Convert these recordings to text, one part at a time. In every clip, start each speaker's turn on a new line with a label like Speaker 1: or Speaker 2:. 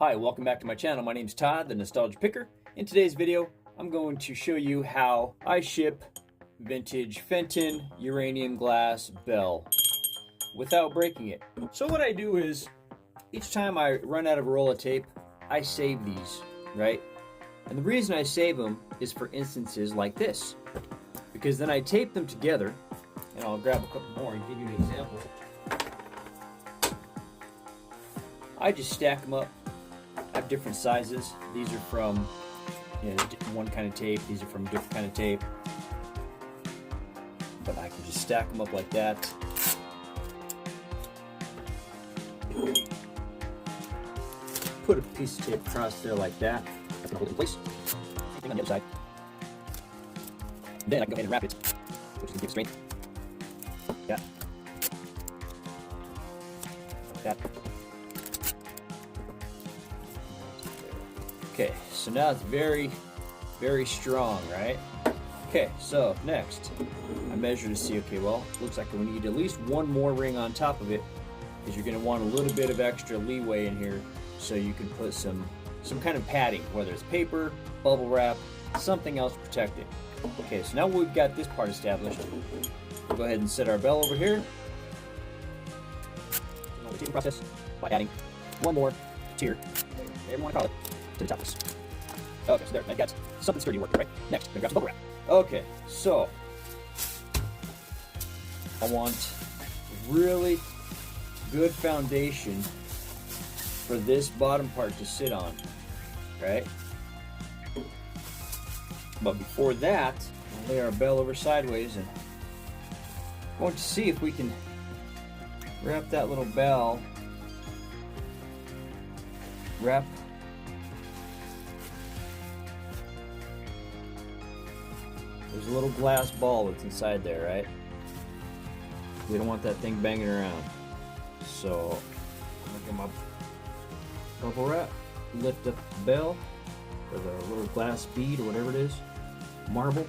Speaker 1: Hi, welcome back to my channel. My name's Todd, the Nostalgia Picker. In today's video, I'm going to show you how I ship vintage Fenton Uranium Glass Bell without breaking it. So what I do is, each time I run out of a roll of tape, I save these, right? And the reason I save them is for instances like this. Because then I tape them together, and I'll grab a couple more and give you an example. I just stack them up. I have different sizes. These are from one kind of tape. These are from a different kind of tape. But I can just stack them up like that. Put a piece of tape across there like that. I can hold it in place. Same thing on the other side. Then I can go ahead and wrap it, which is going to give it strength. Yeah. Like that. Okay, so now it's very, very strong, right? Okay, so next, I measure to see, okay, well, looks like we need at least one more ring on top of it, because you're going to want a little bit of extra leeway in here, so you can put some kind of padding, whether it's paper, bubble wrap, something else to protect it. Okay, so now we've got this part established, we'll go ahead and set our bell over here. The taping process by adding one more tier, whatever you want to call it, to the top of this. Okay, so there, I've got something sturdy working, right? Next, I'm gonna grab some bubble wrap. Okay, so I want really good foundation for this bottom part to sit on, right? But before that, we'll lay our bell over sideways and I want to see if we can wrap that little bell, there's a little glass ball that's inside there, right? We don't want that thing banging around. So I'm gonna get my bubble wrap, lift up the bell, or the little glass bead or whatever it is, marble,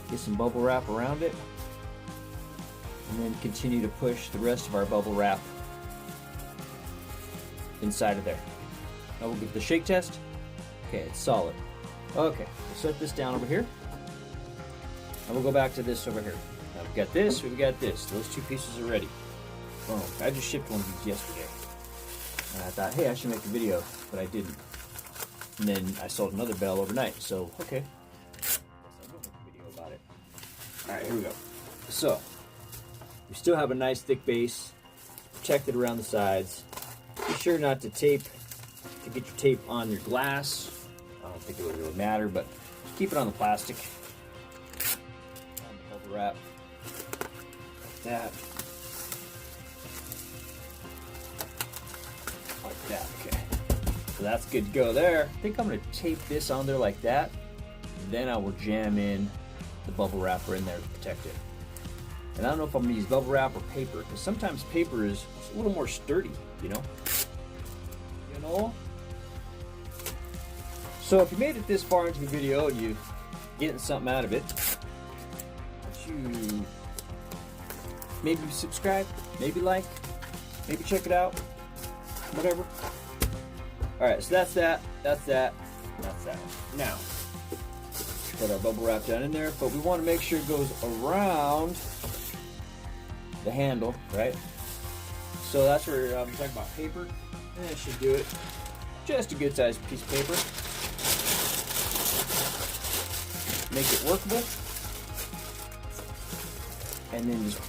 Speaker 1: get some bubble wrap around it, and then continue to push the rest of our bubble wrap inside of there. Now we'll give the shake test. Okay, it's solid. Okay, we'll set this down over here. And we'll go back to this over here. Now we've got this, we've got this. Those two pieces are ready. Boom. I just shipped one of these yesterday. And I thought, hey, I should make a video, but I didn't. And then I sold another bell overnight, so okay. I will make a video about it. Alright, here we go. So, we still have a nice thick base, protected around the sides. Be sure not to get your tape on your glass. I don't think it would really matter, but keep it on the plastic. Bubble wrap like that. Like that, okay. So that's good to go there. I think I'm going to tape this on there like that. Then I will jam in the bubble wrapper in there to protect it. And I don't know if I'm going to use bubble wrap or paper, because sometimes paper is a little more sturdy, you know? So if you made it this far into the video and you're getting something out of it, you maybe subscribe, maybe like, maybe check it out, whatever. Alright, so that's that, that's that, that's that. Now, put our bubble wrap down in there, but we want to make sure it goes around the handle, right? So that's where I'm talking about paper. And it should do it. Just a good sized piece of paper. Make it workable. And then just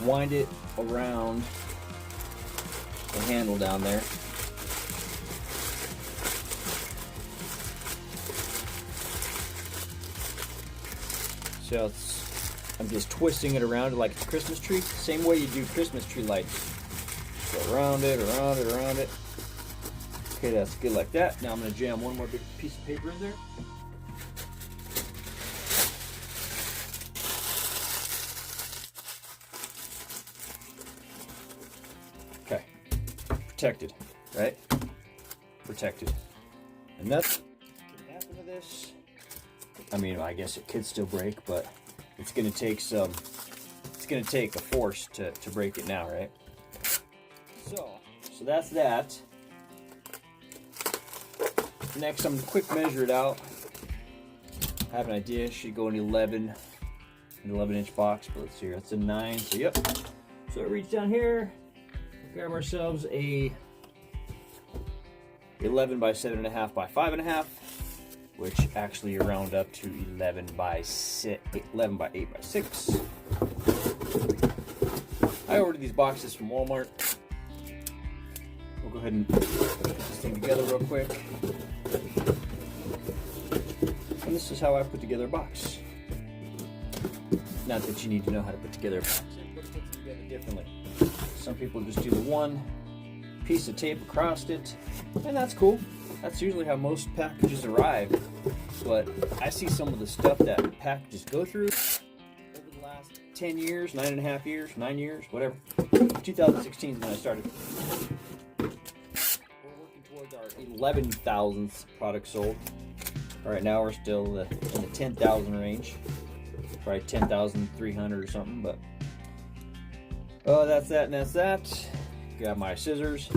Speaker 1: wind it around the handle down there. So I'm just twisting it around like a Christmas tree. Same way you do Christmas tree lights. Go around it, around it, around it. Okay, that's good like that. Now I'm going to jam one more big piece of paper in there. Okay. Protected, right? Protected. And that's what can happen to this. I mean, I guess it could still break, but it's going to take a force to break it now, right? So, so that's that. Next, I'm gonna quick measure it out. I have an idea. It should go in an 11-inch box, but let's see here. That's a 9. So yep. So I reach down here, grab ourselves a 11 by 7.5 by 5.5, which actually round up to 11 by 8 by 6. I ordered these boxes from Walmart. We'll go ahead and put this thing together real quick. And this is how I put together a box. Not that you need to know how to put together a box. Everybody puts it together differently. Some people just do the one piece of tape across it, and that's cool. That's usually how most packages arrive. But I see some of the stuff that packages go through over the last 10 years, 9.5 years, 9 years, whatever. 2016 is when I started. We're working towards our 11,000th product sold. All right, now we're still in the 10,000 range. Probably 10,300 or something, but oh, that's that and that's that. Grab my scissors,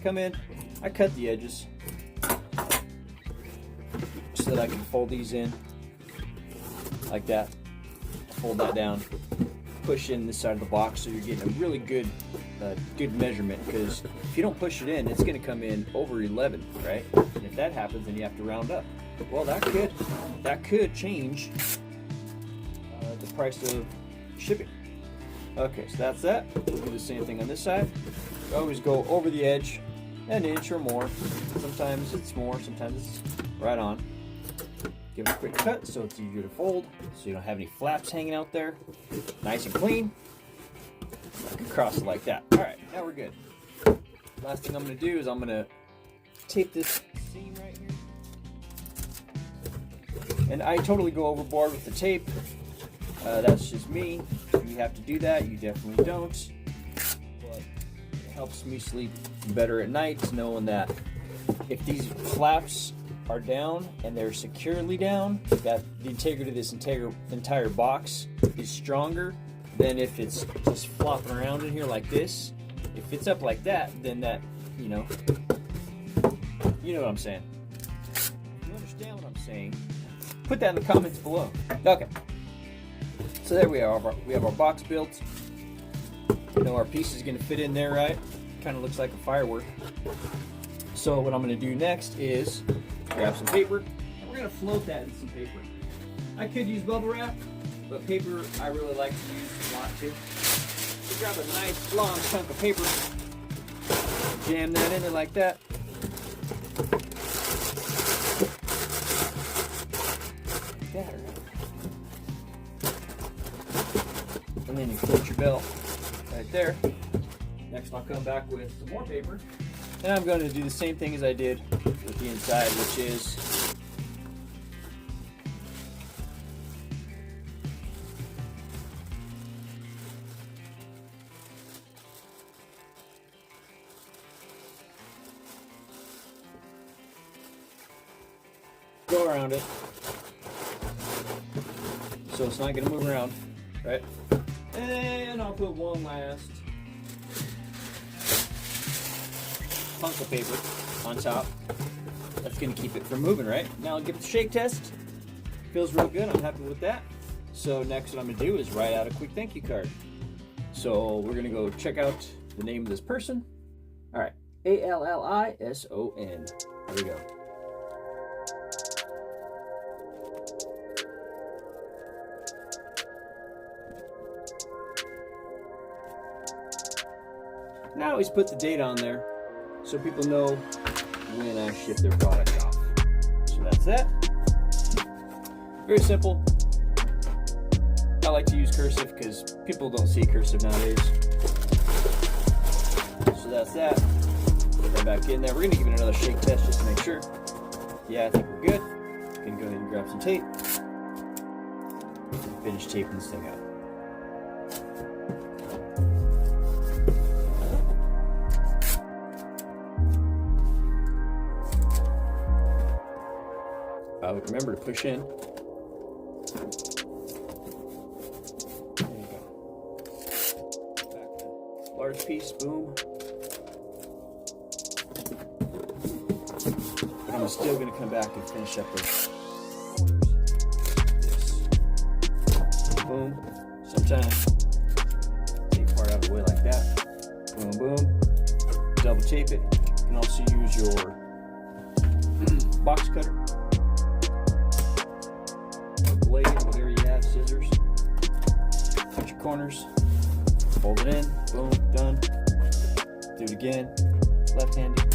Speaker 1: come in. I cut the edges so that I can fold these in like that. Fold that down, push in this side of the box so you're getting a really good measurement, because if you don't push it in, it's going to come in over 11, right? And if that happens, then you have to round up. Well, that could change the price of shipping. Okay, so that's that. We'll do the same thing on this side. Always go over the edge an inch or more. Sometimes it's more, sometimes it's right on. Give it a quick cut so it's easier to fold, so you don't have any flaps hanging out there. Nice and clean. I can cross it like that. All right, now we're good. Last thing I'm going to do is I'm going to tape this seam right here. And I totally go overboard with the tape. That's just me. You have to do that. You definitely don't. But it helps me sleep better at night, knowing that if these flaps are down and they're securely down, that the integrity of this entire box is stronger than if it's just flopping around in here like this. If it's up like that, then that, you know what I'm saying. If you understand what I'm saying, put that in the comments below. Okay. So there we are. We have our box built. You know, our piece is going to fit in there, right? Kind of looks like a firework. So what I'm going to do next is grab some paper, and we're going to float that in some paper. I could use bubble wrap, but paper I really like to use a lot too. So grab a nice long chunk of paper, jam that in there like that. Like that, and then you float your bell right there. Next I'll come back with some more paper, and I'm going to do the same thing as I did with the inside, which is go around it so it's not going to move around, right? And I'll put one last hunk of paper on top. That's going to keep it from moving, right? Now I'll give it a shake test. Feels real good. I'm happy with that. So next what I'm going to do is write out a quick thank you card. So we're going to go check out the name of this person. All right. Allison. There we go. And I always put the date on there so people know when I ship their product off. So that's that. Very simple. I like to use cursive because people don't see cursive nowadays. So that's that. Put that back in there. We're going to give it another shake test just to make sure. Yeah, I think we're good. Going to go ahead and grab some tape. And finish taping this thing out. Remember to push in. There you go. Back to large piece, boom. I'm still going to come back and finish up those corners. Boom. Sometimes take part out of the way like that. Boom, boom. Double tape it. You can also use your box cutter, or blade, whatever you have, scissors. Cut your corners. Fold it in. Boom. Done. Do it again. Left-handed.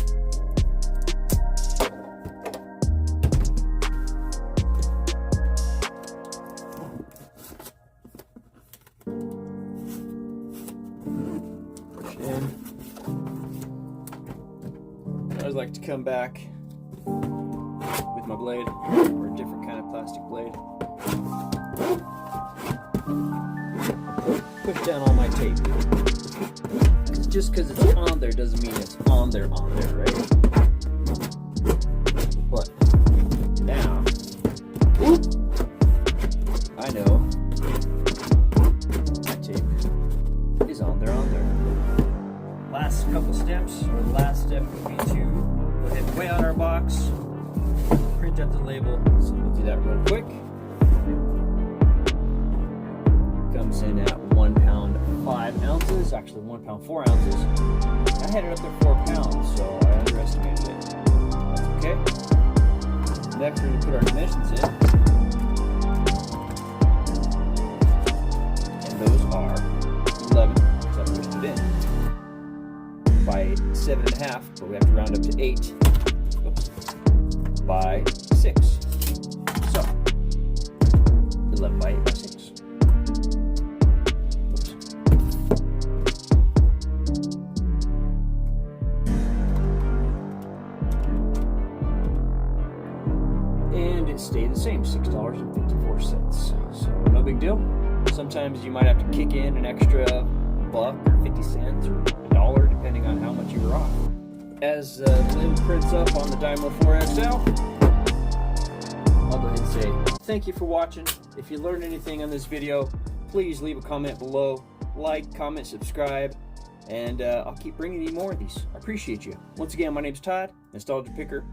Speaker 1: I always like to come back with my blade, or a different kind of plastic blade. Push down all my tape. Just because it's on there doesn't mean it's on there, right? But now, I know my tape is on there. Last couple steps, or the last step would be to go ahead and weigh out our box, print out the label. So we'll do that real quick. Comes in at 1 pound 5 ounces, actually 1 pound 4 ounces. I had it up there 4 pounds, so I underestimated it. That's okay. Next, we're going to put our dimensions in, and those are 11, because I pushed it in, by 7.5, but we have to round up to 8. Oops. By 6. So 11 by 8 by 6. Oops. And it stayed the same, $6.54. So no big deal. Sometimes you might have to kick in an extra buck or 50 cents or $1, depending on how much you were off. As the label prints up on the Dymo 4XL, I'll go ahead and say thank you for watching. If you learned anything on this video, please leave a comment below. Like, comment, subscribe, and I'll keep bringing you more of these. I appreciate you. Once again, my name's Todd, Nostalgia Picker.